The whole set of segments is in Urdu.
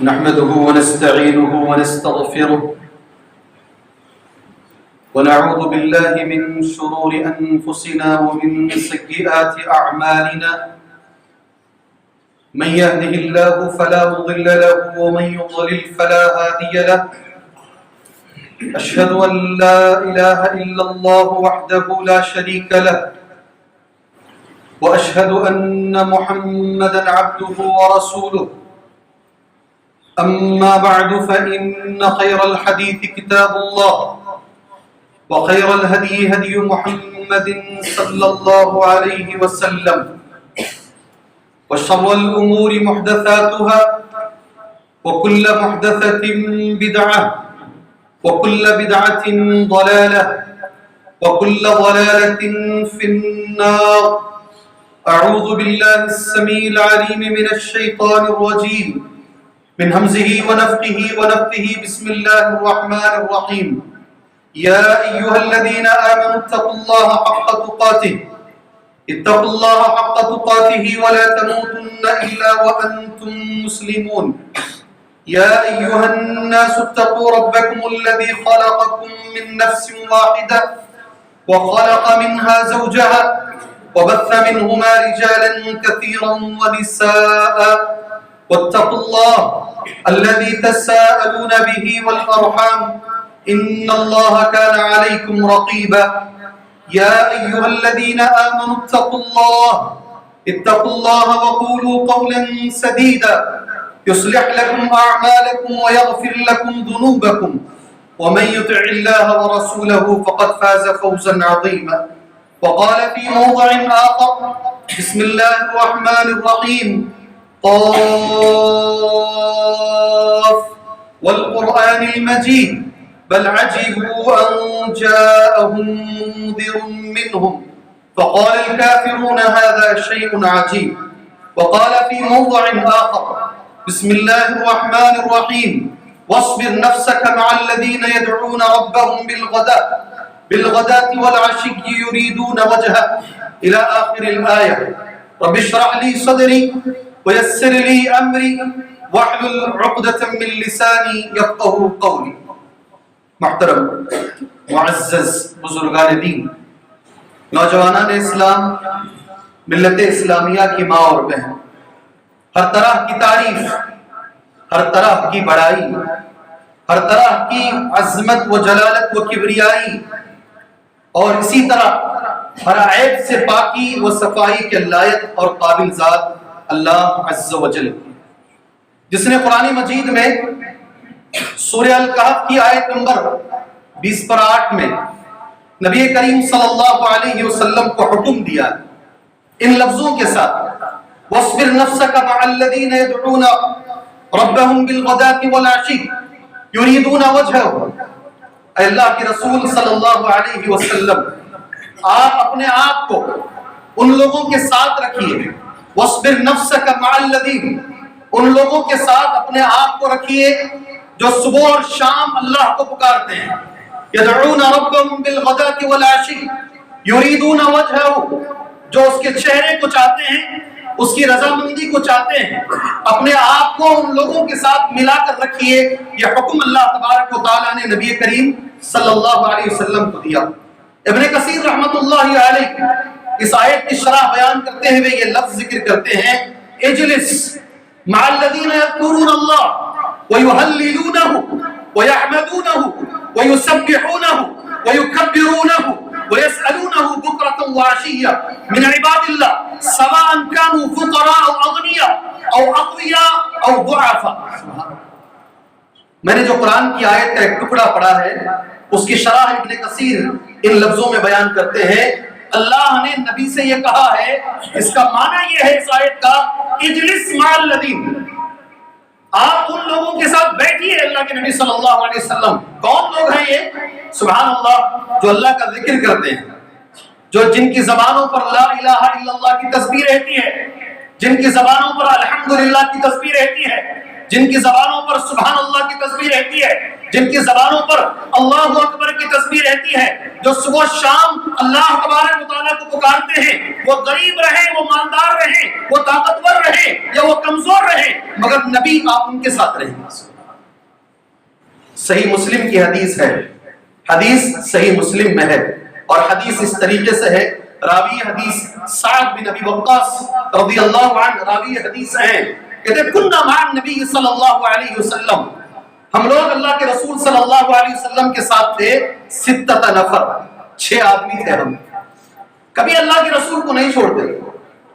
نحمده ونستعينه ونستغفره ونعوذ بالله من شرور أنفسنا ومن سيئات أعمالنا من يهده الله فلا مضل له ومن يضلل فلا هادي له أشهد أن لا إله إلا الله وحده لا شريك له وأشهد أن محمدا عبده ورسوله أما بعد فإن خير الحديث كتاب الله وخير الهدي هدي محمد صلى الله عليه وسلم وشر الأمور محدثاتها وكل محدثة بدعة وكل بدعة ضلالة وكل ضلالة في النار. أعوذ بالله السميع العليم من الشيطان الرجيم من همزه ونفخه ونفثه. بسم الله الرحمن الرحيم. يا أيها الذين آمنوا اتقوا الله حق تقاته اتقوا الله حق تقاته ولا تموتن إلا وأنتم مسلمون. يا أيها الناس اتقوا ربكم الذي خلقكم من نفس واحدة وخلق منها زوجها وبث منهما رجالا كثيرا ونساء واتقوا الله الذي تساءلون به والأرحام إن الله كان عليكم رقيبا. يا أيها الذين آمنوا اتقوا الله وقولوا قولا سديدا يصلح لكم أعمالكم ويغفر لكم ذنوبكم ومن يطع الله ورسوله فقد فاز فوزا عظيما. وقال في موضع آخر بسم الله الرحمن الرحيم قاف والقرآن المجيد بل عجبوا أن جاءهم منذر منهم فقال الكافرون هذا شيء عجيب. وقال في موضع آخر بسم الله الرحمن الرحيم واصبر نفسك مع الذين يدعون ربهم بالغداة والعشي يريدون وجهه إلى آخر الآية. رب اشرح لي صدري ويسر لي أمري واحلل عقدة من لساني يفقهوا قولي. محترم معزز بزرگان دین، نوجوانان اسلام، ملت اسلامیہ کی ماں اور بہن، ہر طرح کی تعریف، ہر طرح کی بڑائی، ہر طرح کی عظمت و جلالت و کبریائی اور اسی طرح ہر عیب سے پاکی و صفائی کے لائق اور قابل ذات اللہ عز و جل، جس نے قرآن مجید میں سورہ الکہف کی آیت نمبر 20/8 میں نبی کریم صلی اللہ علیہ وسلم کو حکم دیا ان لفظوں کے ساتھ وَاصْبِرْ نَفْسَكَ مَعَ الَّذِينَ يَدْعُونَ رَبَّهُمْ بِالْغَدَاةِ وَالْعَشِيِّ يُرِيدُونَ وَجْهَهُ. اے اللہ کے رسول صلی اللہ علیہ وسلم، آپ اپنے آپ کو ان لوگوں کے ساتھ رکھیے. وَاصْبِرْ نَفْسَكَ مَعَ الَّذِينَ، ان لوگوں کے ساتھ اپنے آپ کو رکھیے جو صبح اور شام اللہ کو پکارتے ہیں. یدعون ربهم بالغداة والعشی یریدون وجہہ، جو اس کے چہرے کو چاہتے ہیں، اس کی رضامندی کو چاہتے ہیں. اپنے آپ کو ان لوگوں کے ساتھ ملا کر رکھیے. یہ حکم اللہ تبارک و تعالیٰ نے نبی کریم صلی اللہ علیہ وسلم کو دیا. ابن کثیر رحمۃ اللہ علیہ اس آیت کی شرح بیان کرتے ہوئے یہ لفظ ذکر کرتے ہیں اجلس مع الذین یذکرون اللہ وَيُهَلِّلُونَهُ وَيَحْمَدُونَهُ وَيُسَبِّحُونَهُ وَيُكَبِّرُونَهُ وَيَسْأَلُونَهُ بُكْرَةً وَعَشِيًّا مِنْ عِبَادِ اللَّهِ سَوَاءً كَانُوا فُقَرَاءَ أَوْ أَغْنِيَاءَ أَوْ أَقْوِيَاءَ أَوْ ضُعَفَاءَ. میں نے جو قرآن کی آیت کا ایک ٹکڑا پڑھا ہے، اس کی شرح ابن کثیر ان لفظوں میں بیان کرتے ہیں. اللہ نے نبی سے یہ کہا ہے، اس کا معنی یہ ہے اس آیت کا اجلس مع الذین، آپ ان لوگوں کے ساتھ بیٹھیے. اللہ کے نبی صلی اللہ علیہ وسلم کون لوگ ہیں یہ؟ سبحان اللہ، جو اللہ کا ذکر کرتے ہیں، جو جن کی زبانوں پر لا الہ الا اللہ کی تسبیح رہتی ہے، جن کی زبانوں پر الحمدللہ کی تسبیح رہتی ہے، جن کی زبانوں پر سبحان اللہ کی تسبیح رہتی ہے، جن کی زبانوں پر اللہ اکبر کی تسبیح رہتی ہے، جو صبح شام اللہ تبارک و تعالیٰ کو پکارتے ہیں، وہ غریب رہے، وہ مالدار رہے، وہ طاقتور رہے یا وہ کمزور رہے، مگر نبی آپ ان کے ساتھ رہیں گے۔ صحیح مسلم کی حدیث ہے، حدیث صحیح مسلم میں ہے، اور حدیث اس طریقے سے ہے، راوی حدیث سعد بن ابی وقاص رضی اللہ عنہ راوی حدیث ہیں، کہتے کننا مع النبی صلی اللہ علیہ وسلم، ہم لوگ اللہ کے رسول صلی اللہ علیہ وسلم کے ساتھ تھے، ستۃ نفر، 6 آدمی تھے ہم، کبھی اللہ کے رسول کو نہیں چھوڑتے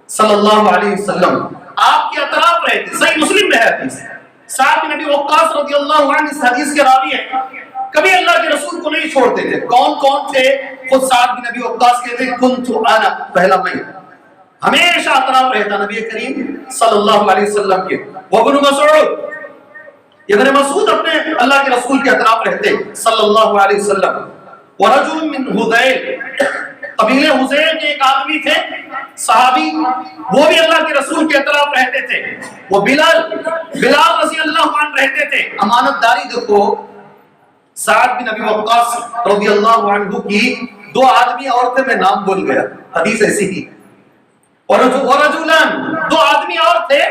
صلی اللہ علیہ وسلم، آپ کے اطراف رہے تھے۔ صحیح مسلم میں ہے حدیث، سعد بن ابی وقاص رضی اللہ عنہ اس حدیث کے راوی ہیں، کبھی اللہ کے رسول کو نہیں چھوڑتے تھے۔ کون کون تھے؟ خود سعد بن ابی وقاص کہتے ہیں کنت انا، پہلا میں، ہمیشہ اطراف رہتا نبی کریم صلی اللہ علیہ وسلم کے۔ وابن مسعود، ابن مسعود اپنے اللہ کے رسول کے اطراف رہتے صلی اللہ علیہ وسلم۔ ورجل من حذیل، قبیلے حذیل کے ایک آدمی تھے صحابی، وہ بھی اللہ کے رسول کے اطراف رہتے تھے۔ وہ بلال رضی اللہ عنہ رہتے تھے۔ امانت داری دیکھو، سعد بن ابی وقاص رضی اللہ عنہ کی 2 آدمی عورتیں میں نام بھول گیا، حدیث ایسی ہی، ورجلان 2 آدمی اور تھے،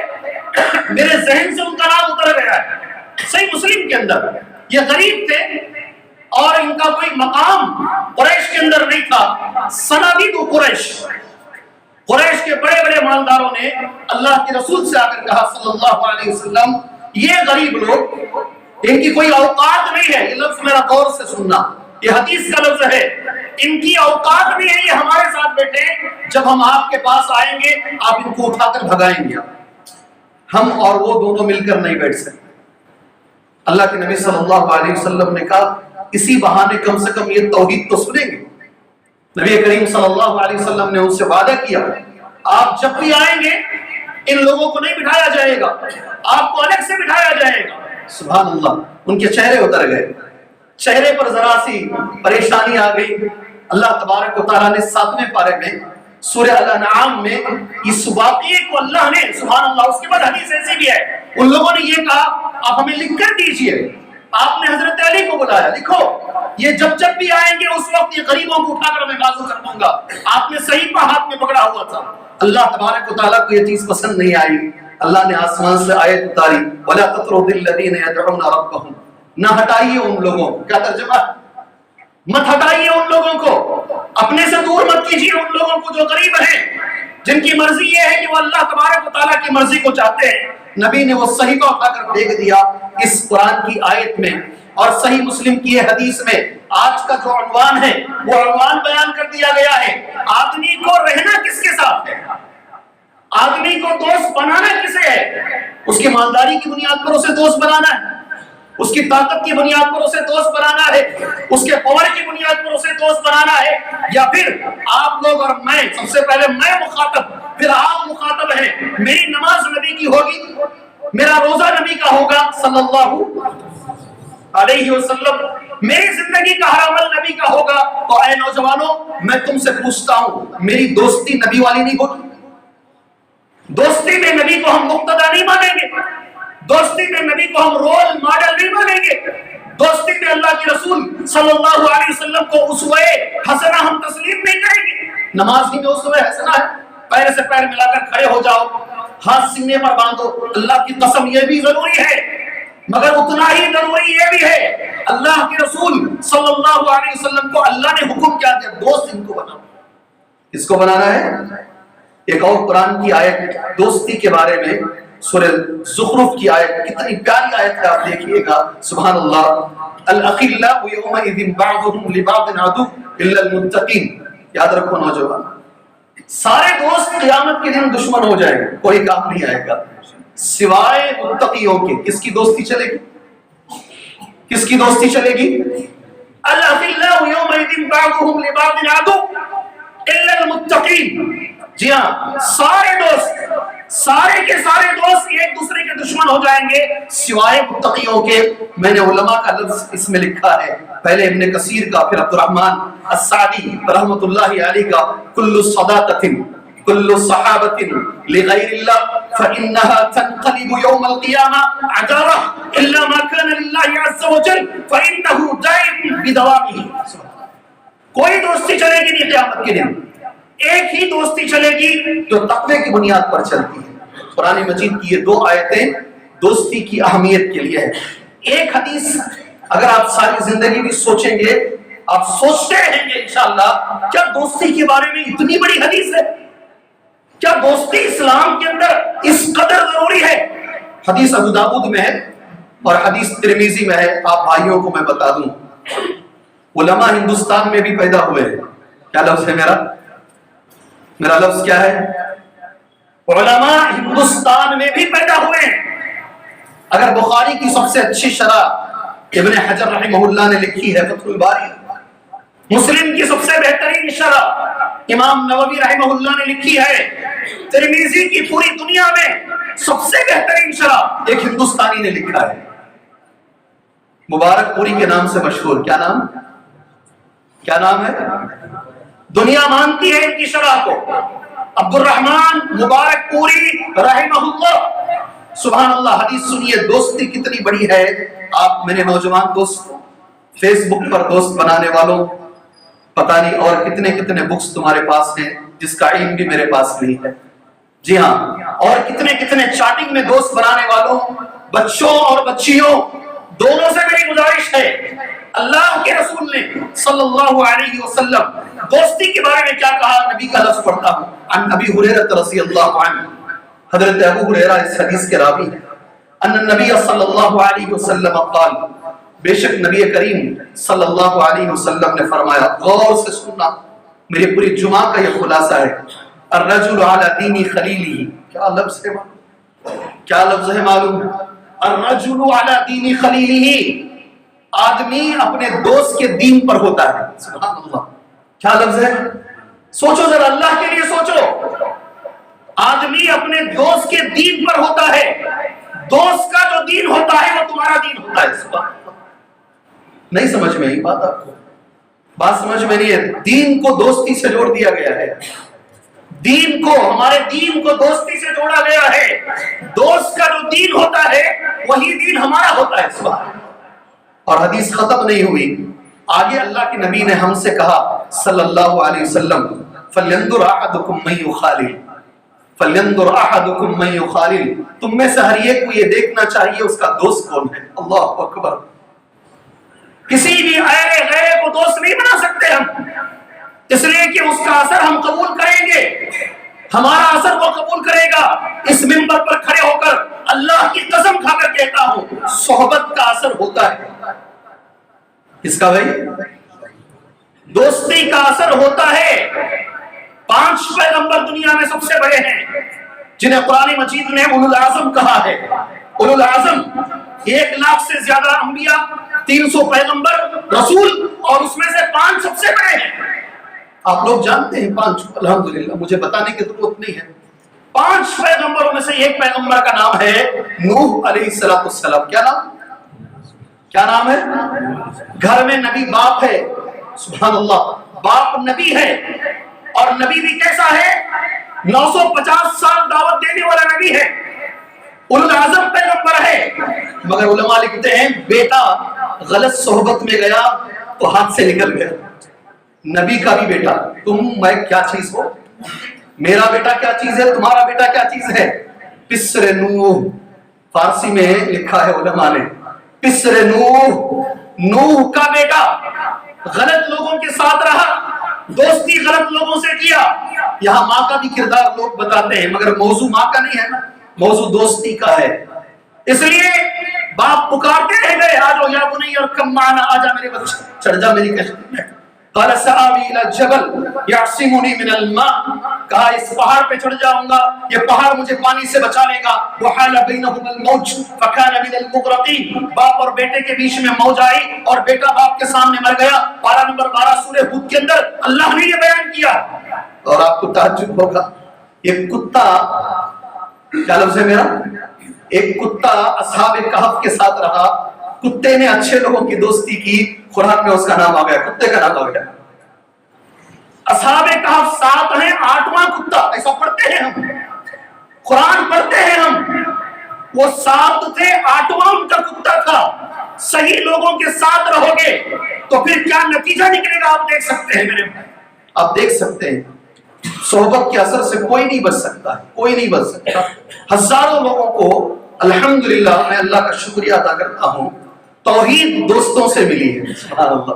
میرے ذہن سے ان کا نام اتر گیا ہے، صحیح مسلم کے اندر۔ یہ غریب تھے اور ان کا کوئی مقام قریش کے اندر نہیں تھا۔ صنادید قریش کے بڑے بڑے مالداروں نے اللہ کے رسول سے آ کر کہا صلی اللہ علیہ وسلم، یہ غریب لوگ، ان کی کوئی اوقات نہیں ہے، یہ لفظ میرا غور سے سننا، یہ حدیث کا لفظ ہے، ان کی اوقات نہیں ہے یہ ہمارے ساتھ بیٹھے، جب ہم آپ کے پاس آئیں گے آپ ان کو اٹھا کر بھگائیں گے، ہم اور وہ دونوں مل کر نہیں بیٹھ سکتے۔ اللہ کے نبی صلی اللہ علیہ وسلم نے کہا اسی بہانے کم سے کم یہ توحید تو سنیں گے۔ نبی کریم صلی اللہ علیہ وسلم نے ان سے وعدہ کیا، آپ جب بھی آئیں گے ان لوگوں کو نہیں بٹھایا جائے گا، آپ کو الگ سے بٹھایا جائے گا۔ سبحان اللہ، ان کے چہرے اتر گئے، چہرے پر ذرا سی پریشانی آ گئی۔ اللہ تبارک و تعالیٰ نے 7ویں پارے میں سورہ الانعام میں اس واقعے کو اللہ نے، سبحان اللہ، اس کے بعد حدیث ایسی بھی ہے، ان لوگوں نے یہ کہا آپ ہمیں لکھ کر دیجئے، آپ نے حضرت علی کو بلایا، لکھو یہ جب بھی آئیں گے اس وقت یہ غریبوں کو اٹھا کر میں بازو کر دوں گا۔ آپ نے صحیفہ ہاتھ میں پکڑا ہوا تھا۔ اللہ تبارک و تعالیٰ کو یہ چیز پسند نہیں آئی، اللہ نے آسمان سے آیت اتاری وَلَا تَطْرُدِ الَّذِينَ يَدْعُونَ رَبَّهُمْ، نہ ہٹائیے ان لوگوں کو، کیا ترجمہ؟ مت ہٹائیے ان لوگوں کو، اپنے سے دور مت کیجیے ان لوگوں کو جو غریب ہیں، جن کی مرضی یہ ہے کہ وہ اللہ تبارک و تعالیٰ کی مرضی کو چاہتے ہیں۔ نبی نے وہ صحیفہ اٹھا کر پھینک دیا اس قرآن کی آیت میں، اور صحیح مسلم کی یہ حدیث میں آج کا جو عنوان ہے وہ عنوان بیان کر دیا گیا ہے، آدمی کو رہنا کس کے ساتھ ہے، آدمی کو دوست بنانا کسے ہے؟ اس کی مالداری کی بنیاد پر اسے دوست بنانا ہے، اس کی طاقت کی بنیاد پر اسے دوست بنانا ہے، اس کے پاور کی بنیاد پر اسے دوست بنانا ہے، یا پھر آپ لوگ اور میں، سب سے پہلے میں مخاطب پھر آپ مخاطب ہیں، میری نماز نبی کی ہوگی، میرا روزہ نبی کا ہوگا صلی اللہ علیہ وسلم، میری زندگی کا ہر عمل نبی کا ہوگا۔ تو اے نوجوانوں، میں تم سے پوچھتا ہوں، میری دوستی نبی والی نہیں ہوگی؟ دوستی میں نبی کو ہم مقتدی نہیں مانیں گے، دوستی میں نبی کو ہم رول ماڈل نہیں مانیں گے، دوستی میں اللہ کے رسول صلی اللہ علیہ وسلم کو اسوہ حسنہ ہم تسلیم نہیں کریں گے۔ نماز ہی میں اسوہ حسنہ ہے، پیر سے پیر ملا کر کھڑے ہو جاؤ، ہاتھ سینے پر باندھو، اللہ کی قسم یہ بھی ضروری ہے، مگر اتنا ہی ضروری یہ بھی ہے اللہ کے رسول صلی اللہ علیہ وسلم کو اللہ نے حکم کیا دیا، دوست ان کو بناؤ۔ کس کو بنانا ہے؟ ایک اور قرآن کی آیت دوستی کے بارے میں، سورہ زخرف کی آیت، کتنی پیاری آیت ہے، آپ دیکھیے گا، سبحان اللہ، الاخلاء یومئذ بعضهم لبعض عدو الا المتقین۔ یاد رکھو نوجوان، سارے دوست قیامت کے دن دشمن ہو جائیں گے، کوئی کام نہیں آئے گا سوائے متقیوں کے۔ کس کی دوستی چلے گی؟ کس کی دوستی چلے گی؟ الاخلاء یومئذ بعضهم لبعض عدو الا المتقین۔ جی ہاں، سارے دوست، سارے کے سارے دوست ایک دوسرے کے دشمن ہو جائیں گے سوائے متقیوں کے۔ میں نے علماء کا لفظ اس میں لکھا ہے، پہلے ابن کثیر کا، پھر عبد الرحمن السعدی رحمۃ اللہ علیہ کا، کل صداقت كل صحابة لغير الله فإنها تنقلب يوم القيامة عذارة إلا ما كان لله عز وجل فإنه دائم بدوامه. کوئی دوستی چلے گی نہیں قیامت کے دن، ایک ہی دوستی چلے گی جو تقوی کی بنیاد پر چلتی ہے. قرآن مجید کی یہ 2 آیتیں دوستی کی اہمیت کے لیے ہے. ایک حدیث اگر آپ ساری زندگی بھی سوچیں گے، آپ سوچتے رہیں گے انشاءاللہ کیا دوستی کے بارے میں اتنی بڑی حدیث ہے، کیا دوستی اسلام کے اندر اس قدر ضروری ہے. حدیث ابو داؤد میں ہے اور حدیث ترمذی میں ہے. آپ بھائیوں کو میں بتا دوں، علماء ہندوستان میں بھی پیدا ہوئے ہیں. کیا لفظ ہے میرا لفظ کیا ہے؟ علماء ہندوستان میں بھی پیدا ہوئے ہیں. اگر بخاری کی سب سے اچھی شرح ابن حجر رحمہ اللہ نے لکھی ہے فتح الباری، مسلم کی سب سے بہترین شرح امام نووی رحمہ اللہ نے لکھی ہے، ترمذی کی پوری دنیا میں سب سے بہترین شرح ایک ہندوستانی نے لکھا ہے، مبارک پوری کے نام سے مشہور. کیا نام ہے؟ دنیا مانتی ہے ان کی شرح کو، عبد الرحمن مبارک پوری رحمہ اللہ. سبحان اللہ. حدیث سنیے، دوستی کتنی بڑی ہے. آپ میرے نوجوان دوست، فیس بک پر دوست بنانے والوں، پتہ نہیں اور کتنے بکس تمہارے پاس ہیں جس کا علم بھی میرے پاس نہیں ہے. جی ہاں، اور کتنے چاٹنگ میں دوست بنانے والوں، بچوں اور بچیوں دونوں سے میری گزارش ہے، اللہ کے رسول نے صلی اللہ علیہ وسلم دوستی کے بارے میں کیا کہا. نبی کا لفظ پڑھتا ہوں. عن ابی ہریرہ رضی اللہ عنہ، حضرت ابو ہریرہ اس حدیث کے راوی ہیں. ان النبی صلی اللہ علیہ وسلم قال، بے شک نبی کریم صلی اللہ علیہ وسلم نے فرمایا، غور سے سننا، میری پوری جمعہ کا یہ خلاصہ ہے. الرجل علی دین خلیلہ. کیا لفظ ہے معلوم؟ الرجل علی دین خلیلہ. آدمی اپنے دوست کے دین پر ہوتا ہے. سبحان اللہ. کیا لفظ ہے؟ سوچو ذرا، اللہ کے لیے سوچو. آدمی اپنے دوست کے دین پر ہوتا ہے. دوست کا جو دین ہوتا ہے وہ تمہارا دین ہوتا ہے. سبحان اللہ. نہیں سمجھ میں آئی بات آپ کو؟ بات سمجھ میں نہیں ہے. دین کو دوستی سے جوڑ دیا گیا ہے. دین کو، ہمارے دین کو دوستی سے جوڑا گیا ہے. دوست کا جو دین ہوتا ہے وہی دین ہمارا ہوتا ہے. سبحان اللہ. اور حدیث ختم نہیں ہوئی، آگے اللہ کے نبی نے ہم سے کہا صلی اللہ علیہ وسلم، فَلْيَنْظُرْ أَحَدُكُمْ مَنْ يُخَالِلُ. فَلْيَنْظُرْ أَحَدُكُمْ مَنْ يُخَالِلُ. تم میں سے ہر ایک کو یہ دیکھنا چاہیے اس کا دوست کون ہے. اللہ اکبر. کسی بھی غیر کو دوست نہیں بنا سکتے ہم، اس لیے کہ اس کا اثر ہم قبول کریں گے، ہمارا اثر وہ قبول کرے گا. اس منبر پر کھڑے ہو کر اللہ کی قسم کھا کر کہتا ہوں، صحبت کا اثر ہوتا ہے. اس کا بھائی دوستی کا اثر ہوتا ہے. 5 پیغمبر دنیا میں سب سے بڑے ہیں جنہیں قرآن مجید نے اولو العزم کہا ہے. اولو العزم 1 لاکھ سے زیادہ انبیاء، 300 پیغمبر رسول، اور اس میں سے 5 سب سے بڑے ہیں. آپ لوگ جانتے ہیں 5، الحمدللہ مجھے بتانے کی ضرورت نہیں ہے. 5 پیغمبروں میں سے ایک پیغمبر کا نام ہے نوح علیہ السلام. کیا نام ہے؟ گھر میں نبی باپ ہے. سبحان اللہ. باپ نبی ہے، اور نبی بھی کیسا ہے؟ 950 سال دعوت دینے والا نبی ہے. اولو العزم پیغمبر ہے. مگر علماء لکھتے ہیں بیٹا غلط صحبت میں گیا تو ہاتھ سے نکل گیا. نبی کا بھی بیٹا، تم میں کیا چیز ہو؟ میرا بیٹا کیا چیز ہے؟ تمہارا بیٹا کیا چیز ہے؟ پسر نوح. فارسی میں لکھا ہے علماء نے، پسر نوح کا بیٹا غلط لوگوں کے ساتھ رہا، دوستی غلط لوگوں سے کیا. یہاں ماں کا بھی کردار لوگ بتاتے ہیں، مگر موضوع ماں کا نہیں ہے نا، موضوع دوستی کا ہے. اس لیے باپ پکارتے رہ گئے، آ جاؤ یا بنی ارکب معنا، آ جا میرے بچے، چڑھ جا میری کشتی میں. قال سآوی الى الجبل يعصمني من الماء. کہا اس پہاڑ پہ چڑھ جاؤں گا، یہ پہاڑ مجھے پانی سے بچا لے گا. وحال بينهما الموج فكان من المغرقين. باپ اور بیٹے کے بیچ میں موج آئی اور بیٹا باپ کے سامنے مر گیا. پارہ نمبر 12 سورہ ہود کے اندر اللہ نے یہ بیان کیا. اور آپ کو تعجب ہوگا، یہ کتا، کیا لفظ ہے میرا؟ ایک کتا اصحاب کہف کے ساتھ رہا. کتے نے اچھے لوگوں کی دوستی کی، قرآن میں اس کا نام آ گیا، کتے کا نام آ گیا. اصحاب کہف 7 ہیں، 8واں کتا، ایسا پڑھتے ہیں ہم، قرآن پڑھتے ہیں ہم، وہ 7 تھے، 8واں ان کا کتا تھا۔ صحیح لوگوں کے ساتھ رہو گے تو پھر کیا نتیجہ نکلے گا آپ دیکھ سکتے ہیں میرے بھائی، آپ دیکھ سکتے ہیں صحبت کے اثر سے کوئی نہیں بچ سکتا، کوئی نہیں بچ سکتا۔ ہزاروں لوگوں کو الحمدللہ میں اللہ کا شکریہ ادا کرتا ہوں توحید دوستوں سے ملی ہے، سبحان اللہ۔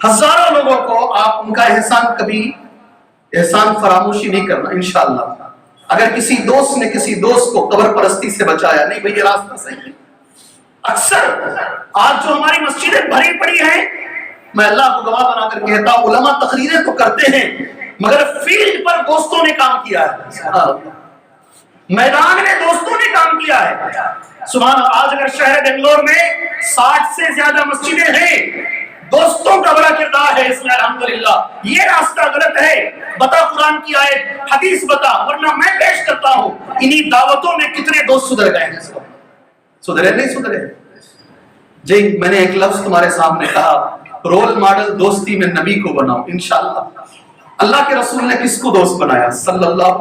ہزاروں لوگوں کو آپ ان کا احسان کبھی احسان فراموشی نہیں کرنا انشاءاللہ۔ اگر کسی دوست نے کسی دوست کو قبر پرستی سے بچایا، نہیں بھئی یہ راستہ صحیح ہے۔ اکثر آج جو ہماری مسجدیں بھری پڑی ہیں، میں اللہ کو گواہ بنا کر کہتا ہوں علماء تقریریں تو کرتے ہیں مگر فیلڈ پر دوستوں نے کام کیا ہے، میدان میں دوستوں نے کام کیا ہے۔ سبحان اللہ، آج اگر شہر بنگلور میں 60 سے زیادہ مسجدیں ہیں، دوستوں کا بڑا کردار ہے اس میں الحمدللہ۔ یہ راستہ غلط ہے، بتا قرآن کی آیت، حدیث بتا، ورنہ میں پیش کرتا ہوں انہی دعوتوں میں کتنے دوست سدھر گئے ہیں۔ سدھرے نہیں سدھرے؟ جی میں نے ایک لفظ تمہارے سامنے کہا، رول ماڈل دوستی میں نبی کو بناؤ انشاءاللہ۔ اللہ کے رسول نے کس کو دوست بنایا؟ صلی اللہ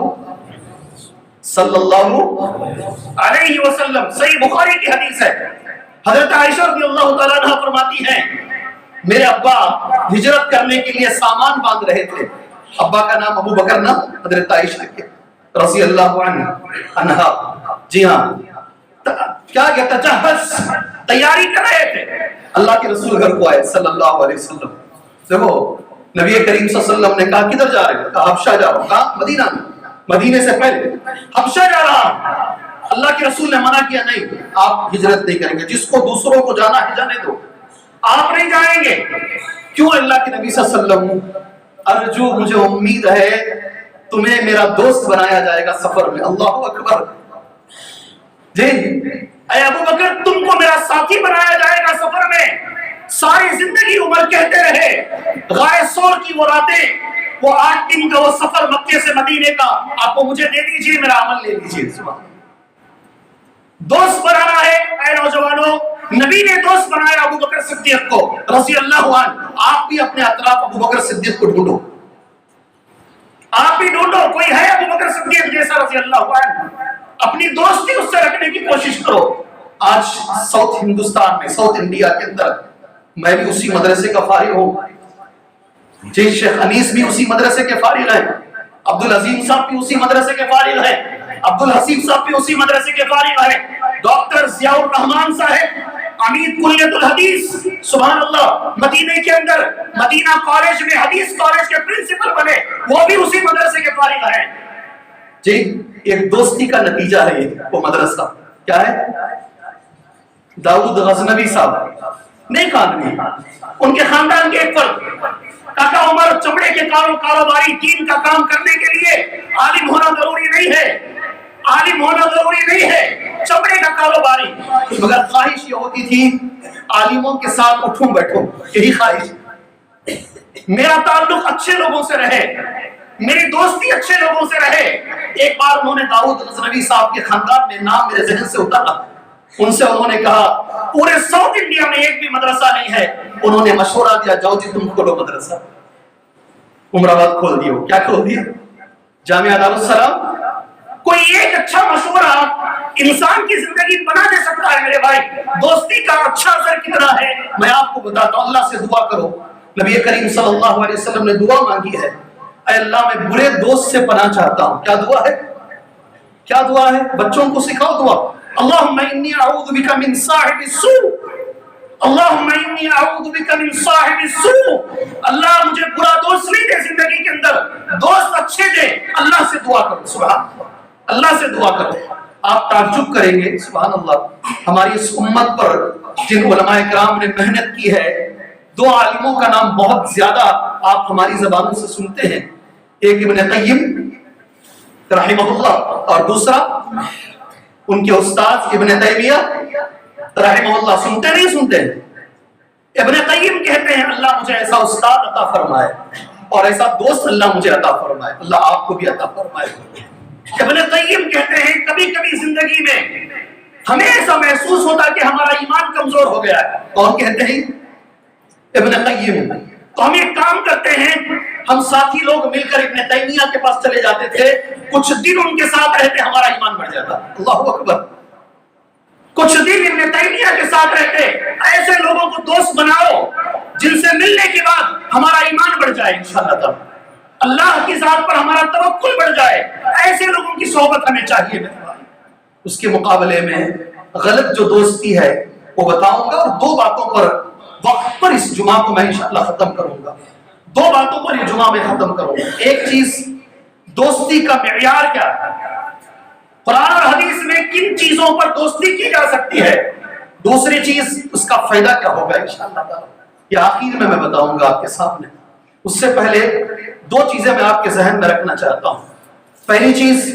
علیہ وسلم۔ صحیح بخاری کی حدیث ہے، حضرت عائشہ رضی اللہ تعالیٰ عنہ فرماتی ہیں میرے ابا ہجرت کرنے کے لیے سامان باندھ رہے تھے، ابا کا نام ابو بکر نہ حضرت عائشہ کے رضی اللہ عنہا، جی ہاں، کیا کہتا تجہز، تیاری کر رہے تھے۔ اللہ کے رسول گھر کو آئے صلی اللہ علیہ وسلم، دیکھو نبی کریم صلی اللہ علیہ وسلم نے کہا کدھر جا رہے ہیں؟ کہا حبشہ جا رہا ہوں۔ کہا مدینہ میں، مدینے سے پہلے حبشہ جا رہا ہوں۔ اللہ کے رسول نے منع کیا نہیں آپ ہجرت نہیں کریں گے، جس کو دوسروں کو جانا ہے جانے دو، آپ نہیں جائیں گے۔ کیوں؟ اللہ کے نبی صلی اللہ علیہ وسلم ارجو، مجھے امید ہے تمہیں میرا دوست بنایا جائے گا سفر میں۔ اللہ اکبر، جی اے ابو بکر تم کو میرا ساتھی بنایا جائے گا سفر میں۔ ساری زندگی عمر کہتے رہے غار سور کی وہ راتیں، وہ 8 دن کا وہ سفر مکے سے مدینے کا، آپ کو مجھے دے دیجئے، میرا عمل لے لیجئے۔ دوست بنانا ہے اے نوجوانوں، نبی نے دوست بنایا ابو بکر صدیق کو رضی اللہ عنہ۔ آپ بھی اپنے اطراف ابو بکر صدیق کو ڈھونڈو، آپ بھی ڈھونڈو، کوئی ہے ابو بکر صدیق جیسا رضی اللہ عنہ، اپنی دوستی اس سے رکھنے کی کوشش کرو۔ آج ساؤتھ ہندوستان میں، ساؤتھ انڈیا کے اندر میں بھی اسی مدرسے کا فارغ ہوں، جی شیخ انیس بھی اسی مدرسے کے فارغ ہیں، عبدالعظیم صاحب بھی اسی مدرسے کے فارغ ہیں، عبدالحسین صاحب بھی اسی مدرسے کے فارغ ہیں، ڈاکٹر ضیاء الرحمان صاحب امید کلیت الحدیث، سبحان اللہ، مدینے کے اندر مدینہ کالج میں حدیث کالج کے پرنسپل بنے، وہ بھی اسی مدرسے کے فارغ ہیں۔ جی ایک دوستی کا نتیجہ ہے یہ وہ مدرسہ، کیا ہے؟ داؤد غزنوی صاحب نیک آدمی، ان کے خاندان کے ایک فرد، کاکا عمر چمڑے کے کاروباری، دین کا کام کرنے کے لیے عالم ہونا ضروری نہیں ہے، عالم ہونا ضروری نہیں ہے، چمڑے کا کاروباری، مگر خواہش یہ ہوتی تھی عالموں کے ساتھ اٹھوں بیٹھوں، یہی خواہش، میرا تعلق اچھے لوگوں سے رہے، میری دوستی اچھے لوگوں سے رہے۔ ایک بار انہوں نے داؤد غزنوی صاحب کے خاندان میں نام میرے ذہن سے اتارا، ان سے انہوں نے کہا پورے ساؤتھ انڈیا میں ایک بھی مدرسہ نہیں ہے، انہوں نے مشورہ دیا جاؤ جی تم کھولو مدرسہ، عمر آباد کھول دیو، کیا کھول دیا؟ جامعہ دارالسلام۔ کوئی ایک اچھا مشورہ انسان کی زندگی بنا دے سکتا ہے میرے بھائی۔ دوستی کا اچھا اثر کتنا ہے میں آپ کو بتاتا ہوں، اللہ سے دعا کرو، نبی کریم صلی اللہ علیہ وسلم نے دعا مانگی ہے، اے اللہ میں برے دوست سے پناہ چاہتا ہوں۔ کیا دعا ہے؟ کیا دعا ہے؟ بچوں کو سکھاؤ دعا، اللہم انی اعوذ بک من صاحب السوء، اللہم انی اعوذ بک من صاحب السوء، اللہ مجھے برا دوست نہیں دے زندگی کے اندر، دوست اچھے دے۔ اللہ سے دعا کرو، سبحان اللہ سے دعا کرو۔ آپ تعجب کریں گے سبحان اللہ، ہماری اس امت پر جن علماء کرام نے محنت کی ہے، 2 عالموں کا نام بہت زیادہ آپ ہماری زبانوں سے سنتے ہیں، ایک ابن قیم رحمہ اللہ اور دوسرا ان کے استاد ابن تیمیہ رحمہ اللہ۔ سنتے نہیں سنتے؟ ابن قیم کہتے ہیں اللہ مجھے ایسا استاد عطا فرمائے اور ایسا دوست اللہ مجھے عطا فرمائے، اللہ آپ کو بھی عطا فرمائے۔ ابن قیم کہتے ہیں کبھی کبھی زندگی میں ہمیں ایسا محسوس ہوتا کہ ہمارا ایمان کمزور ہو گیا ہے، کون کہتے ہیں؟ ابن قیم۔ تو ہم ایک کام کرتے ہیں، ہم ساتھی لوگ مل کر ابن تیمیہ کے پاس چلے جاتے تھے، کچھ دن ان کے ساتھ رہتے ہمارا ایمان بڑھ جاتا. اللہ اکبر. کچھ دن ابن تیمیہ کے ساتھ رہتے. ایسے لوگوں کو دوست بناؤ جن سے ملنے کے بعد ہمارا ایمان بڑھ جائے انشاءاللہ تعالی، اللہ کی ذات پر ہمارا توکل بڑھ جائے. ایسے لوگوں کی صحبت ہمیں چاہیے. اس کے مقابلے میں غلط جو دوستی ہے وہ بتاؤں گا، اور دو باتوں پر وقت پر اس جمعہ کو میں انشاءاللہ ختم کروں گا. دو باتوں پر یہ جمعہ میں ختم کروں گا. ایک چیز، دوستی کا معیار کیا ہے، قرآن اور حدیث میں کن چیزوں پر دوستی کی جا سکتی ہے. دوسری چیز، اس کا فائدہ کیا ہوگا انشاءاللہ تعالی. یہ آخر میں بتاؤں گا آپ کے سامنے. اس سے پہلے دو چیزیں میں آپ کے ذہن میں رکھنا چاہتا ہوں. پہلی چیز،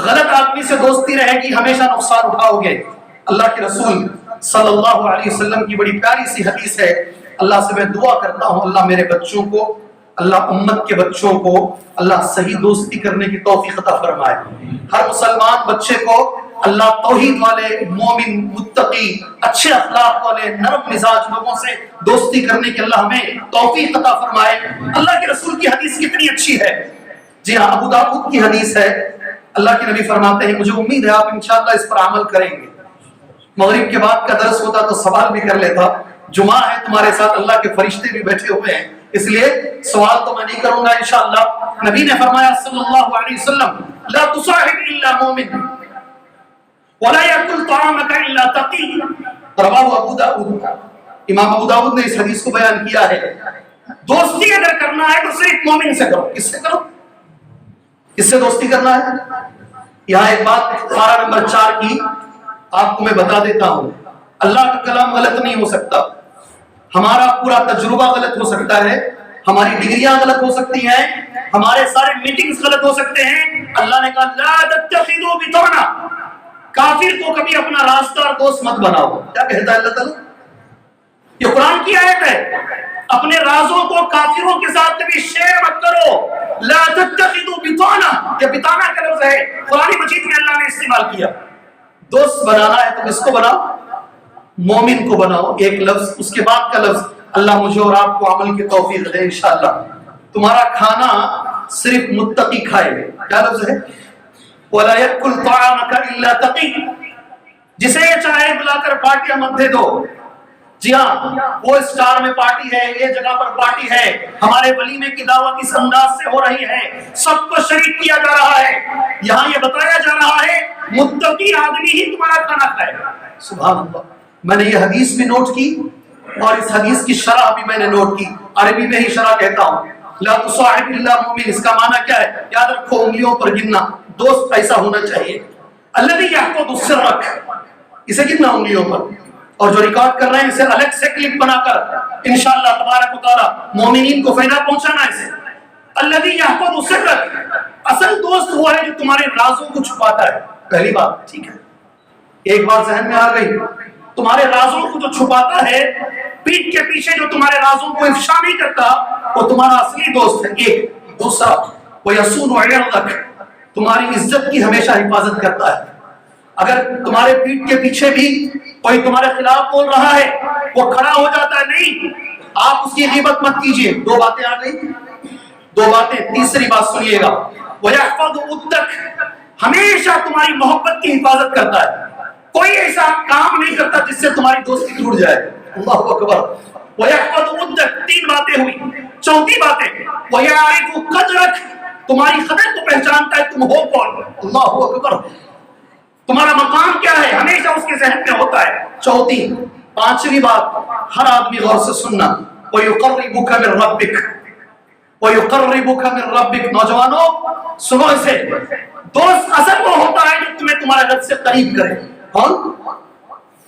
غلط آدمی سے دوستی رہے گی ہمیشہ نقصان اٹھاؤ گے. اللہ کے رسول صلی اللہ علیہ وسلم کی بڑی پیاری سی حدیث ہے. اللہ سے میں دعا کرتا ہوں اللہ میرے بچوں کو، اللہ امت کے بچوں کو اللہ صحیح دوستی کرنے کی توفیق عطا فرمائے. ہر مسلمان بچے کو اللہ توحید والے، مومن، متقی، اچھے اخلاق والے، نرم مزاج لوگوں سے دوستی کرنے کی اللہ ہمیں توفیق عطا فرمائے. اللہ کے رسول کی حدیث کتنی اچھی ہے. جی ہاں، ابو داؤد کی حدیث ہے. اللہ کے نبی فرماتے ہیں، مجھے امید ہے آپ انشاءاللہ اس پر عمل کریں گے. مغرب کے بعد کا درس ہوتا تو سوال بھی کر لیتا. جمعہ ہے، تمہارے ساتھ اللہ کے فرشتے بھی بیٹھے ہوئے ہیں، اس لیے سوال تو میں نہیں کروں گا انشاءاللہ. نبی نے فرمایا صلی اللہ علیہ وسلم، لا تصاحب الا مومن ولا يأكل طعامك الا تقي. رواه ابو داؤد. امام ابو داؤد نے اس حدیث کو بیان کیا ہے. دوستی اگر کرنا ہے تو صرف مومن سے کرو. کس سے کرو؟ کس سے دوستی کرنا ہے؟ یہاں ایک بات پارہ نمبر 4 کی آپ کو میں بتا دیتا ہوں. اللہ کا کلام غلط نہیں ہو سکتا، ہمارا پورا تجربہ غلط ہو سکتا ہے، ہماری ڈگریاں غلط ہو سکتی ہیں، ہمارے سارے میٹنگز غلط ہو سکتے ہیں. اللہ نے کہا لا تتخذوا بطانا، کافر کو کبھی اپنا راستہ اور دوست مت بناؤ. کیا کہتا ہے اللہ تعالیٰ؟ یہ قرآن کی آیت ہے. اپنے رازوں کو کافروں کے ساتھ کبھی شیئر مت کرو. لا تتخذوا بطانا، یہ بطانا کا لفظ ہے قرآن مجید میں اللہ نے استعمال کیا. دوست بنانا ہے تو کس کو بناؤ؟ مومن کو بناؤ. ایک لفظ، اس کے بعد کا لفظ اللہ مجھے اور آپ کو عمل کی توفیق دے انشاءاللہ. تمہارا کھانا صرف متقی کھائے. کیا لفظ ہے؟ وَلَا يَأْكُلْ طَعَامَكَ إِلَّا تَقِي. جسے چاہے بلا کر پارٹیاں مت دے دو. جی ہاں، وہ اسٹار میں پارٹی ہے، یہ جگہ پر پارٹی ہے، ہمارے ولیمے کی دعوت اس انداز سے ہو رہی ہے، سب کو شریک کیا جا رہا ہے. یہاں یہ بتایا جا رہا ہے متقی آدمی ہی تمہارا کھانا کھائے. سبحان اللہ. میں نے یہ حدیث بھی نوٹ کی اور اس حدیث کی شرح بھی میں نے نوٹ کی. عربی میں ہی شرح کہتا ہوں. لا تصاحب الا مومن، اس کا معنی کیا ہے؟ یاد رکھو، انگلیوں پر گننا. دوست ایسا ہونا چاہیے الذی یحفظ السر، اسے گننا انگلیوں پر، اور جو ریکارڈ کر رہے ہیں اسے الگ سے کلپ بنا کر انشاءاللہ تبارک و تعالی مومنین کو فائدہ پہنچانا. اسے الذی یحفظ السر، اصل دوست وہ ہے جو تمہارے رازوں کو چھپاتا ہے. پہلی بات، ٹھیک ہے، ایک بات ذہن میں آ گئی. تمہارے رازوں کو جو چھپاتا ہے، پیٹھ کے پیچھے جو تمہارے رازوں کو افشا نہیں کرتا، وہ تمہارا اصلی دوست ہے. ایک. دوسرا، وَيَصُونُ عِرْضَكَ، تمہاری عزت کی ہمیشہ حفاظت کرتا ہے. اگر تمہارے پیٹھ کے پیچھے بھی کوئی تمہارے خلاف بول رہا ہے، وہ کھڑا ہو جاتا ہے، نہیں، آپ اس کی غیبت مت کیجیے. دو باتیں آ گئی، دو باتیں. تیسری بات سنیے گا، وَيَحْفَظُ عُدَّكَ، ہمیشہ تمہاری محبت کی حفاظت کرتا ہے. کوئی ایسا کام نہیں کرتا جس سے تمہاری دوستی ٹوٹ جائے. اللہ اکبر. وَيَحْفَظُ عُدَّكَ، 3 باتیں ہوئی. چوتھی باتیں، وَيَعْرِفُ قَدْرَكَ، تمہاری قدر کو پہچانتا ہے، تم ہو کون. اللہ اکبر. تمہارا مقام کیا ہے ہمیشہ اس کے ذہن میں ہوتا ہے. چوتھی. پانچویں بات، ہر آدمی غور سے سننا، وَيُقَرِّبُكَ مِن رَبِّكَ، وَيُقَرِّبُكَ مِن رَبِّكَ. نوجوانوں سنو اسے. دوست اصل وہ ہوتا ہے جو تمہیں تمہارے رب سے قریب کرے. کون؟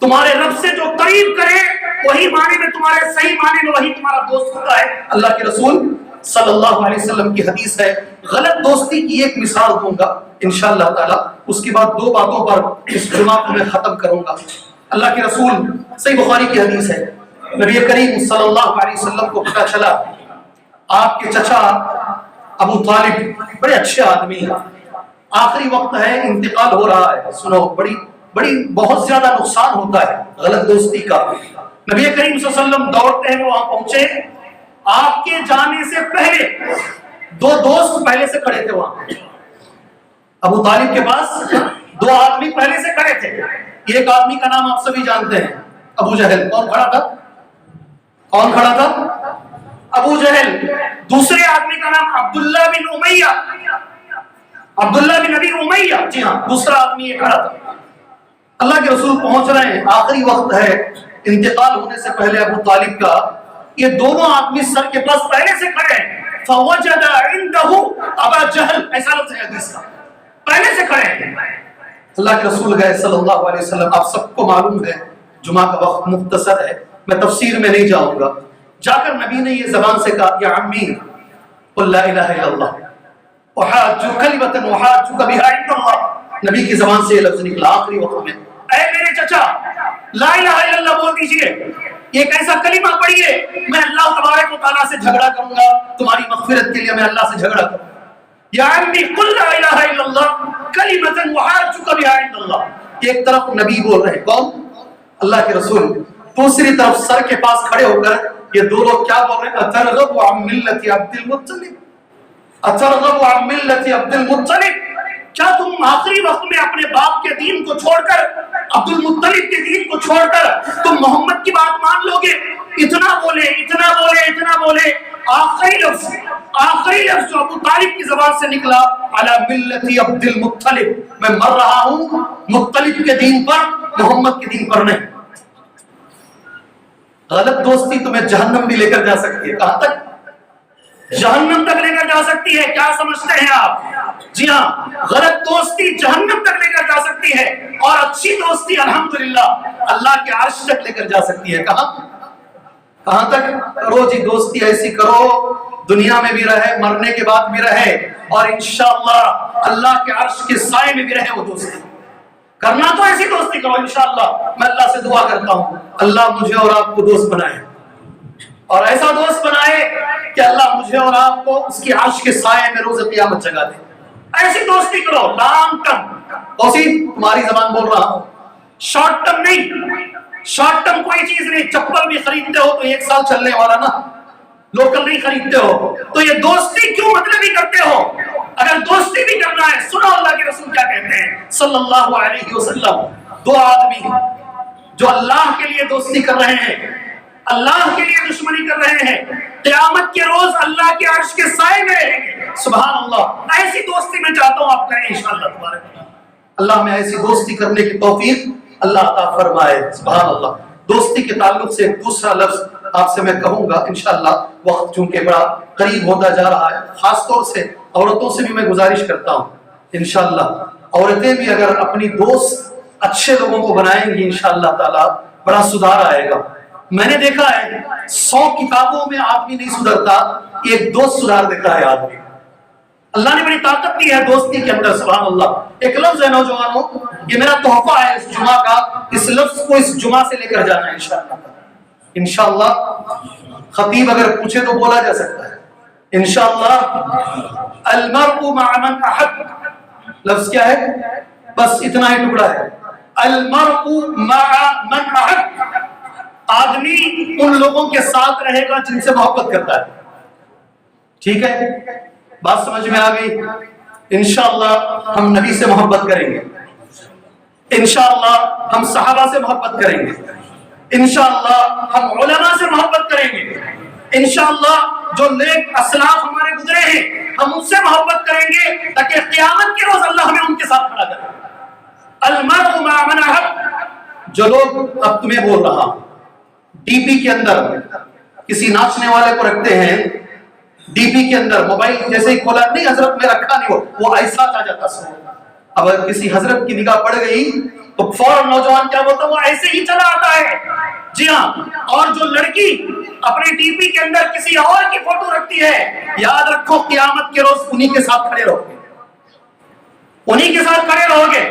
تمہارے رب سے جو قریب کرے، وہی معنی میں تمہارے صحیح معنی میں وہی تمہارا دوست ہوتا ہے. اللہ کے رسول صلی اللہ علیہ وسلم کی حدیث ہے. غلط دوستی کی ایک مثال دوں گا انشاءاللہ تعالی، اس کے بعد 2 باتوں پر اس جمعہ کو میں ختم کروں گا. اللہ کے رسول، صحیح بخاری کی حدیث ہے، نبی کریم صلی اللہ علیہ وسلم کو پتہ چلا آپ کے چچا ابو طالب بڑے اچھے آدمی ہیں، آخری وقت ہے، انتقال ہو رہا ہے. سنو، بڑی بہت زیادہ نقصان ہوتا ہے غلط دوستی کا. نبی کریم صلی اللہ علیہ وسلم دوڑتے ہیں وہاں پہنچے. آپ کے جانے سے پہلے دو دوست پہلے سے کھڑے تھے وہاں. ابو طالب کے پاس دو آدمی پہلے سے کھڑے تھے. ایک آدمی کا نام آپ سبھی جانتے ہیں, ابو جہل. کون کھڑا تھا؟ کون کھڑا تھا؟ ابو جہل. دوسرے آدمی کا نام عبداللہ بن امیہ, عبداللہ بن ابی امیہ. جی ہاں, دوسرا آدمی یہ کھڑا تھا. اللہ کے رسول پہنچ رہے ہیں, آخری وقت ہے انتقال ہونے سے پہلے ابو طالب کا. یہ دونوں آدمی سر کے پاس پہلے سے کھڑے ہیں. فوجد عنده ابا جہل, ایسا لفظ ہے حدیث کا, پہلے سے کھڑے ہیں. اللہ کے رسول گئے صلی اللہ علیہ وسلم. آپ سب کو معلوم ہے جمعہ کا وقت مختصر ہے, میں تفسیر میں نہیں جاؤں گا. جا کر نبی نے یہ زبان سے کہا, یا عمی قل لا الہ الا اللہ احاجو کلمۃ احاجوک بها عند اللہ. نبی کی زبان سے یہ لفظ نکلا آخری وقت میں, اے میرے چچا لا الہ الا اللہ بول دیجئے, ایک ایسا کلمہ پڑھیے, میں اللہ تبارک و تعالیٰ سے جھگڑا کروں گا, تمہاری مغفرت کے لیے میں اللہ سے جھگڑا کروں گا. یا عمی قل لا الہ الا اللہ کلمۃ احاجوک بها عند اللہ. ایک طرف نبی بول رہے ہیں, کون؟ اللہ کے رسول. دوسری طرف سر کے پاس کھڑے ہو کر یہ دو لوگ کیا بول رہے ہیں؟ اترغب عن ملت عبد المطلب, اترغب عن ملت عبد المطلب. کیا تم آخری وقت میں اپنے باپ کے دین کو چھوڑ کر, عبد المطلب کے دین کو چھوڑ کر تم محمد کی بات مان لو گے؟ اتنا بولے, اتنا بولے, اتنا بولے. آخری لفظ جو ابو طالب کی زبان سے نکلا, علی ملت عبد المطلب, میں مر رہا ہوں مطلب کے دین پر, محمد کے دین پر نہیں. غلط دوستی تمہیں جہنم بھی لے کر جا سکتی ہے. کہاں تک؟ جہنم تک لے کر جا سکتی ہے. کیا سمجھتے ہیں آپ؟ جی ہاں, غلط دوستی جہنم تک لے کر جا سکتی ہے, اور اچھی دوستی الحمدللہ اللہ کے عرش تک لے کر جا سکتی ہے. کہاں تک؟ کرو جی دوستی ایسی کرو, دنیا میں بھی رہے, مرنے کے بعد بھی رہے, اور انشاءاللہ اللہ کے عرش کے سائے میں بھی رہے وہ دوستی. کرنا تو ایسی دوستی کرو انشاءاللہ. میں اللہ سے دعا کرتا ہوں اللہ مجھے اور آپ کو دوست بنائے, اور ایسا دوست بنائے کہ اللہ مجھے اور آپ کو اس کی عرش کے سائے میں روز قیامت جگہ دے. ایسی دوستی کرو لانگ ٹرم. اسی تمہاری زبان بول رہا ہوں, شارٹ ٹرم نہیں. شارٹ ٹرم کوئی چیز نہیں. چپل بھی خریدتے ہو تو ایک سال چلنے والا نا, لوکل نہیں خریدتے ہو. تو یہ دوستی کیوں مطلب ہی کرتے ہو؟ اگر دوستی بھی کرنا ہے سنو اللہ کے رسول کیا کہتے ہیں صلی اللہ علیہ وسلم. دو آدمی جو اللہ کے لیے دوستی کر رہے ہیں, اللہ کے لیے دشمنی کر رہے ہیں, قیامت کے روز اللہ کے عرش کے سائے میں رہیں گے. سبحان اللہ. ایسی دوستی میں چاہتا ہوں آپ کریں انشاءاللہ تبارک و تعالی. اللہ میں ایسی دوستی کرنے کی توفیق اللہ عطا فرمائے. سبحان اللہ. دوستی کے تعلق سے ایک دوسرا لفظ آپ سے میں کہوں گا انشاءاللہ, وقت چونکہ بڑا قریب ہوتا جا رہا ہے. خاص طور سے عورتوں سے بھی میں گزارش کرتا ہوں انشاءاللہ, عورتیں بھی اگر اپنی دوست اچھے لوگوں کو بنائیں گی انشاءاللہ تعالی بڑا سدھار آئے گا. میں نے دیکھا ہے 100 کتابوں میں آدمی نہیں سدھرتا, ایک دوست سدھار دیتا ہے آدمی. اللہ نے بڑی طاقت دی ہے دوستی کے اندر. سبحان اللہ. ایک لفظ ہے نوجوانوں, یہ میرا تحفہ ہے اس جمعہ کا, اس لفظ کو اس جمعہ سے لے کر جانا ہے انشاءاللہ. خطیب اگر پوچھے تو بولا جا سکتا ہے انشاءاللہ. المرء مع من احب, لفظ کیا ہے؟ بس اتنا ہی ٹکڑا ہے. المرء مع من احب, آدمی ان لوگوں کے ساتھ رہے گا جن سے محبت کرتا ہے. ٹھیک ہے, بات سمجھ میں آ گئی. انشاءاللہ ہم نبی سے محبت کریں گے, انشاءاللہ ہم صحابہ سے محبت کریں گے, انشاءاللہ ہم علماء سے محبت کریں گے, انشاءاللہ جو نیک اسلاف ہمارے گزرے ہیں ہم ان سے محبت کریں گے تاکہ قیامت کے روز اللہ ہمیں ان کے ساتھ کھڑا کرے. المرء مع من احب. جو لوگ, اب تمہیں بول رہا ہوں, ڈی پی کے اندر کسی ناچنے والے کو رکھتے ہیں, ڈی پی کے اندر موبائل جیسے ہی کھولا, نہیں حضرت میں رکھا نہیں, وہ ایسا آ جاتا سو. اب اگر کسی حضرت کی نگاہ پڑ گئی تو فوراً نوجوان کیا بولتا ہے, وہ ایسے ہی چلا آتا ہے. جی ہاں. اور جو لڑکی اپنے ٹی پی کے اندر کسی اور کی فوٹو رکھتی ہے, یاد رکھو قیامت کے روز انہی کے ساتھ کھڑے رہو گے, انہی کے ساتھ کھڑے رہو گے.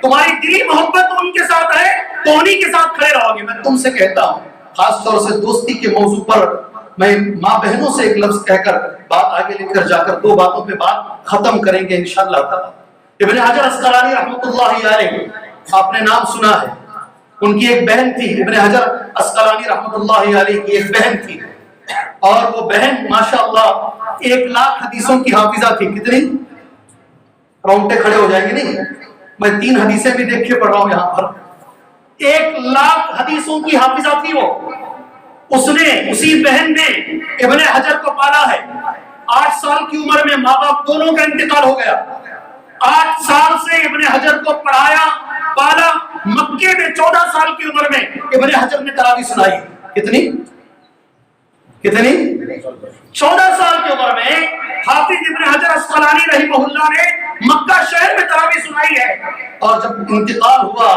تمہاری دلی محبت ان کے ساتھ ہے تو انہی کے ساتھ کھڑے رہو گے. میں تم سے کہتا ہوں, خاص طور سے دوستی کے موضوع پر میں ماں بہنوں سے ایک لفظ کہہ کر بات آگے لے کر جا کر 2 باتوں پہ بات ختم کریں گے انشاءاللہ تعالی. ابن حجر اسقلانی رحمۃ اللہ علیہ, آپ نے نام سنا ہے, ان کی ایک بہن تھی. ابن حجر اسقلانی رحمۃ اللہ علیہ کی ایک بہن تھی, اور وہ بہن ماشاءاللہ 1,00,000 حدیثوں کی حافظہ تھی. کتنی؟ رونگٹے کھڑے ہو جائیں گے نہیں؟ میں 3 حدیثیں بھی دیکھ کے پڑھ رہا ہوں یہاں پر. 1,00,000 حدیثوں کی حافظہ تھی وہ. اس نے، اسی بہن نے ابن حجر کو پالا ہے. 8 سال کی عمر میں ماں باپ دونوں کا انتقال ہو گیا. 8 سال سے ابن حجر کو پڑھایا پالا. مکے میں 14 سال کی عمر میں ابن حجر نے تراویح سنائی. کتنی 14 سال کی عمر میں حافظ ابن حجر اسقلانی رحمہ اللہ نے مکہ شہر میں تراویح سنائی ہے. اور جب انتقال ہوا،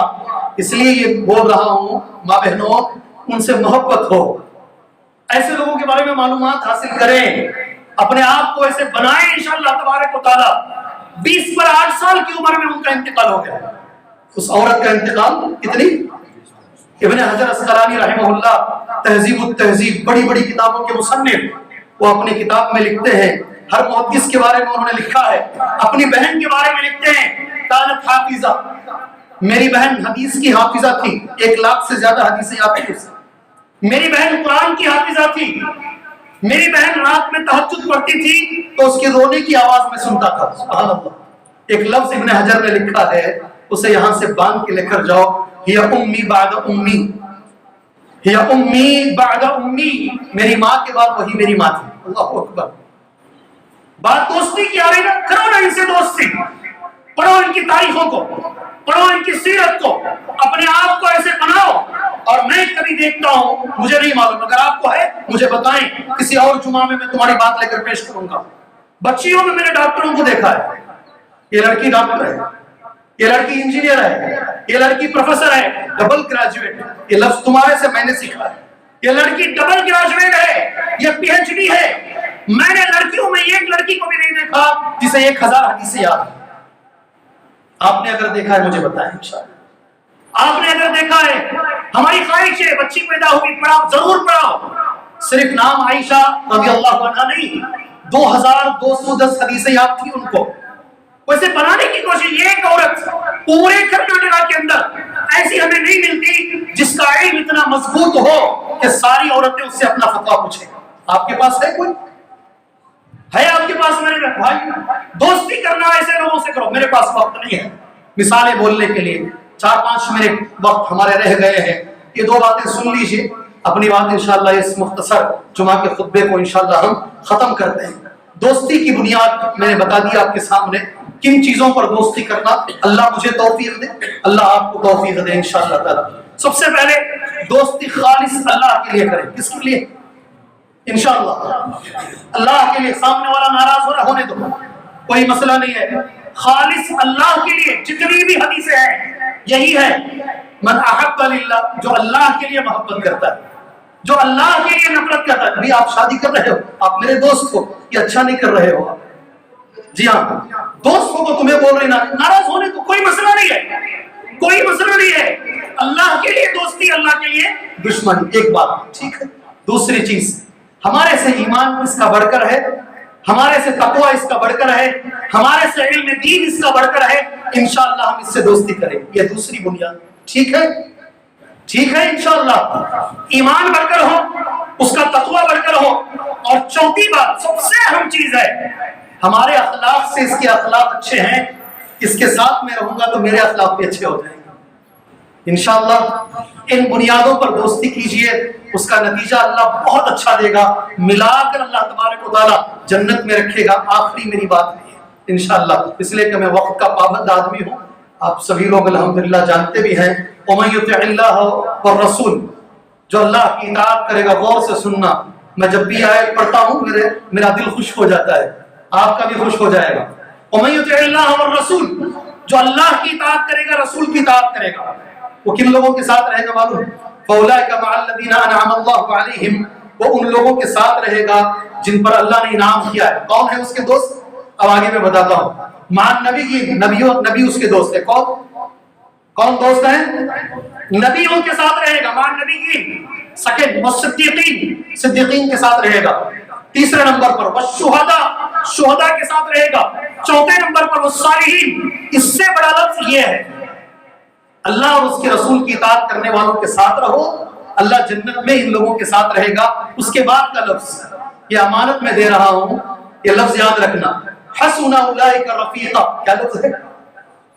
اس لیے یہ بول رہا ہوں ماں بہنوں، ان سے محبت ہو، ایسے لوگوں کے بارے میں معلومات حاصل کریں، اپنے آپ کو ایسے بنائیں انشاءاللہ تبارک و تعالی. 20 پر 8 سال کی عمر میں ان کا انتقال ہو گیا. اس عورت کا انتقال کتنی؟ ابن حجر اسقلانی رحمہ اللہ تہذیب التہذیب، بڑی بڑی کتابوں کے مصنف، وہ اپنی کتاب میں لکھتے ہیں، ہر محدث کے بارے میں انہوں نے لکھا ہے. اپنی بہن کے بارے میں لکھتے ہیں کانت حافظہ، میری بہن حدیث کی حافظہ تھی. 1,00,000 سے زیادہ حدیثیں یاد تھی. میری بہن قرآن کی حافظہ تھی. میری بہن رات میں تہجد پڑھتی تھی تو اس کی رونے کی آواز میں سنتا تھا. سبحان اللہ. ایک لفظ ابن حجر نے لکھا ہے، اسے یہاں سے باندھ کے لے کر جاؤ، ہی امی بعد امی، ہی امی بعد امی، میری ماں کے بعد وہی میری ماں تھی. اللہ اکبر. بات دوستی کی آ رہی نا، کرو نا ان سے دوستی، پڑھو ان کی تاریخوں کو، پڑھو ان کی سیرت کو، اپنے آپ کو ایسے بناؤ. اور میں کبھی دیکھتا ہوں، مجھے نہیں معلوم، اگر آپ کو ہے مجھے بتائیں، کسی اور جمعہ میں تمہاری بات لے کر پیش کروں گا. بچیوں میں میں نے ڈاکٹروں کو دیکھا ہے، یہ لڑکی ڈاکٹر ہے، یہ لڑکی انجینئر ہے، یہ لڑکی پروفیسر ہے، ڈبل گریجویٹ. یہ لفظ تمہارے سے میں نے سیکھا ہے. یہ لڑکی ڈبل گریجویٹ ہے، یہ پی ایچ ڈی ہے. میں نے لڑکیوں میں ایک لڑکی کو بھی نہیں دیکھا جسے 1,000 حدیثیں یاد ہیں. آپ نے اگر دیکھا ہے مجھے بتائیں انشاءاللہ. آپ نے اگر دیکھا ہے، ہماری خواہش ہے بچی پیدا ہوئی پڑھاؤ، ضرور پڑھاؤ. صرف نام عائشہ رضی اللہ عنہا نہیں، 2,210 حدیثیں یاد تھی ان کو. ویسے بنانے کی کوشش. ایک عورت پورے کرناٹکا کے اندر ایسی ہمیں نہیں ملتی جس کا علم اتنا مضبوط ہو کہ ساری عورتیں اس سے اپنا فتویٰ پوچھیں. آپ کے پاس ہے کوئی؟ ہے آپ کے پاس؟ میرے بھائی دوستی کرنا ایسے لوگوں سے کرو. میرے پاس وقت نہیں ہے مثالیں بولنے کے لیے، 4-5 منٹ وقت ہمارے رہ گئے ہیں. یہ 2 باتیں سن لیجئے، اپنی بات انشاءاللہ اس مختصر جمعہ کے خطبے کو انشاءاللہ ہم ختم کرتے ہیں. دوستی کی بنیاد میں نے بتا دیا آپ کے سامنے، کن چیزوں پر دوستی کرنا. اللہ مجھے توفیق دے، اللہ آپ کو توفیق دے انشاءاللہ تعالی. سب سے پہلے دوستی خالص اللہ کے لیے کریں. کس کے لیے؟ انشاءاللہ اللہ کے لیے. سامنے والا ناراض ہو رہا ہونے دو، کوئی مسئلہ نہیں ہے. خالص اللہ کے لیے. جتنی بھی حدیثیں ہیں یہی ہے، من احب للہ، جو اللہ کے لیے محبت کرتا ہے، جو اللہ کے لیے نفرت کرتا ہے. ابھی آپ شادی کر رہے ہو، آپ میرے دوست کو یہ اچھا نہیں کر رہے ہو. جی ہاں، دوست کو تمہیں بول رہے ناراض ہونے کو کوئی مسئلہ نہیں ہے، کوئی مسئلہ نہیں ہے. اللہ کے لیے دوستی، اللہ کے لیے دشمنی. ایک بات ٹھیک ہے. دوسری چیز، ہمارے سے ایمان اس کا بڑھ کر ہے، ہمارے سے تقوی اس کا بڑھ کر ہے، ہمارے سے علم دین اس کا بڑھ کر ہے. انشاءاللہ ہم اس سے دوستی کریں. یہ دوسری بنیاد. ٹھیک ہے، ٹھیک ہے. انشاءاللہ ایمان بڑھ کر ہو، اس کا تقوی بڑھ کر ہو. اور چوتھی بات، سب سے اہم چیز ہے، ہمارے اخلاق سے اس کے اخلاق اچھے ہیں. اس کے ساتھ میں رہوں گا تو میرے اخلاق بھی اچھے ہو جائیں گے انشاءاللہ. ان بنیادوں پر دوستی کیجئے، اس کا نتیجہ اللہ بہت اچھا دے گا. ملا کر اللہ تبارک و تعالیٰ جنت میں رکھے گا. آخری میری بات ہے انشاءاللہ، اس لیے کہ میں وقت کا پابند آدمی ہوں. آپ سبھی لوگ الحمدللہ جانتے بھی ہیں، وَمَن يُطِعِ اللَّهَ وَالرَّسُولَ، جو اللہ کی اطاعت کرے گا. غور سے سننا، میں جب بھی آیت پڑھتا ہوں میرا دل خوش ہو جاتا ہے، آپ کا بھی خوش ہو جائے گا. وَمَن يُطِعِ اللَّهَ وَالرَّسُولَ، جو اللہ کی اطاعت کرے گا، رسول کی اطاعت کرے گا. وہ کن لوگوں کے ساتھ رہے گا معلوم؟ فَأُولَٰئِكَ مَعَ الَّذِينَ أَنْعَمَ اللَّهُ عَلَيْهِمْ، وہ ان لوگوں کے ساتھ رہے گا جن پر اللہ نے انعام کیا ہے. کون ہے اس کے دوست؟ اب آگے میں بتاتا ہوں. مع النبیین، نبی اس کے دوست ہے. کون دوست ہیں؟ نبیوں کے ساتھ رہے گا. مع النبیین. سیکنڈ، والصدیقین، صدیقین کے ساتھ رہے گا. تیسرے نمبر پر والشہداء، شہداء کے ساتھ رہے گا. چوتھے نمبر پر والصالحین. اس سے بڑا لفظ یہ ہے، اللہ اور اس کے رسول کی اطاعت کرنے والوں کے ساتھ رہو، اللہ جنت میں ان لوگوں کے ساتھ رہے گا. اس کے بعد کا لفظ یہ امانت میں دے رہا ہوں. یہ لفظ یاد رکھنا, حسن اولئک رفیقا. کیا لفظ ہے؟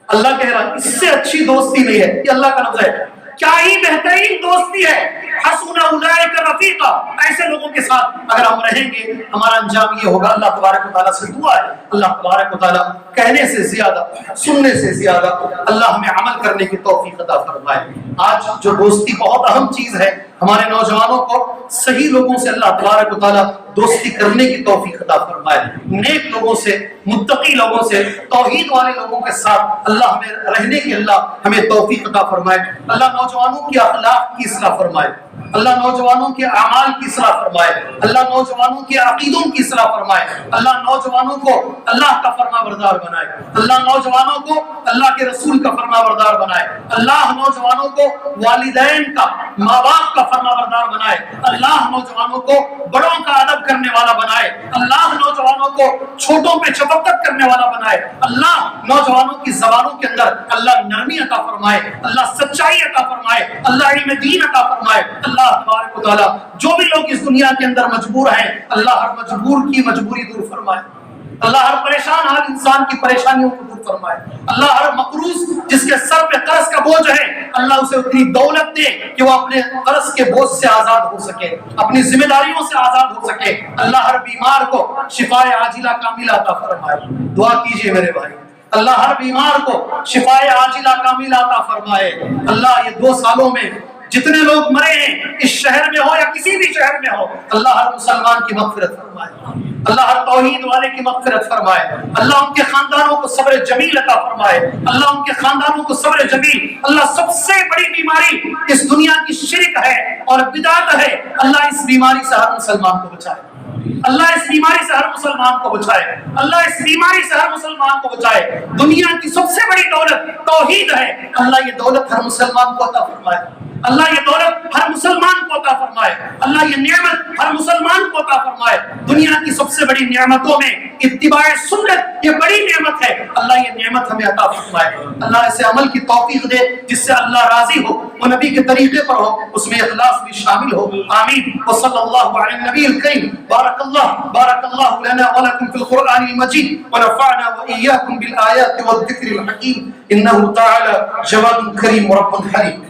اللہ کہہ رہا اس سے اچھی دوستی نہیں ہے. یہ اللہ کا لفظ ہے. کیا ہی بہترین دوستی ہے. حسن اولئک رفیقا. ایسے لوگوں کے ساتھ اگر ہم رہیں گے ہمارا انجام یہ ہوگا. اللہ تبارک و تعالیٰ سے دعا ہے, اللہ تبارک و تعالیٰ کہنے سے زیادہ, سننے سے زیادہ اللہ ہمیں عمل کرنے کی توفیق عطا فرمائے. آج جو دوستی بہت اہم چیز ہے, ہمارے نوجوانوں کو صحیح لوگوں سے اللہ تبارک و تعالیٰ دوستی کرنے کی توفیق عطا فرمائے. نیک لوگوں سے, متقی لوگوں سے, توحید والے لوگوں کے ساتھ اللہ ہمیں رہنے کی اللہ ہمیں توفیق عطا فرمائے. اللہ نوجوانوں کی اخلاق کی اصلاح فرمائے. اللہ نوجوانوں کے اعمال کی اصلاح فرمائے. اللہ نوجوانوں کے عقیدوں کی اصلاح فرمائے. اللہ نوجوانوں کو اللہ کا فرما بردار بنائے. اللہ نوجوانوں کو اللہ کے رسول کا فرما بردار بنائے. اللہ نوجوانوں کو والدین کا, ماں باپ کا فرما بردار بنائے. اللہ نوجوانوں کو بڑوں کا ادب کرنے والا بنائے. اللہ نوجوانوں کو چھوٹوں پہ شفقت کرنے والا بنائے. اللہ نوجوانوں کی زبانوں کے اندر اللہ نرمی عطا فرمائے. اللہ سچائی عطا فرمائے. اللہ علم دین عطا فرمائے. اللہ تبارک و تعالیٰ جو بھی لوگ اس دنیا کے اندر مجبور ہیں, اللہ ہر مجبور کی مجبوری دور فرمائے. اللہ ہر پریشان حال انسان کی پریشانیوں کو دور فرمائے. اللہ ہر مقروض جس کے سر پہ قرض کا بوجھ ہے, اللہ اسے اتنی دولت دے کہ وہ اپنے قرض کے بوجھ سے آزاد ہو سکے, اپنی ذمہ داریوں سے آزاد ہو سکے. اللہ ہر بیمار کو شفائے عاجلہ کاملہ عطا فرمائے. دعا کیجئے میرے بھائی, اللہ ہر بیمار کو شفائے عاجلہ کاملہ عطا فرمائے. اللہ یہ 2 سالوں میں جتنے لوگ مرے ہیں اس شہر میں ہو یا کسی بھی شہر میں ہو, اللہ ہر مسلمان کی مغفرت فرمائے. اللہ ہر توحید والے کی مغفرت فرمائے. اللہ ان کے خاندانوں کو صبر جمیل عطا فرمائے. اللہ ان کے خاندانوں کو صبر جمیل. اللہ سب سے بڑی بیماری اس دنیا کی شرک ہے اور بدعت ہے. اللہ اس بیماری سے ہر مسلمان کو بچائے. اللہ اس بیماری سے ہر مسلمان کو بچائے. اللہ اس بیماری سے ہر مسلمان کو بچائے. دنیا کی سب سے بڑی دولت توحید ہے. اللہ یہ دولت ہر مسلمان کو عطا فرمائے. اللہ یہ دولت ہر مسلمان کو عطا فرمائے. اللہ یہ نعمت ہر مسلمان کو عطا فرمائے. دنیا کی سب سے بڑی نعمتوں میں اتباع سنت یہ بڑی نعمت ہے. اللہ یہ نعمت ہمیں عطا فرمائے. اللہ ایسے عمل کی توفیق دے جس سے اللہ راضی ہو, وہ نبی کے طریقے پر ہو, اس میں اخلاص بھی شامل ہو. آمین. وصلی اللہ علی النبی الکریم. بارک اللہ لنا ولکم فی القرآن المجید ونفعنا وإیاکم بالآیات والذکر الحکیم. انہ تعالی جواد کریم ورب حلیم.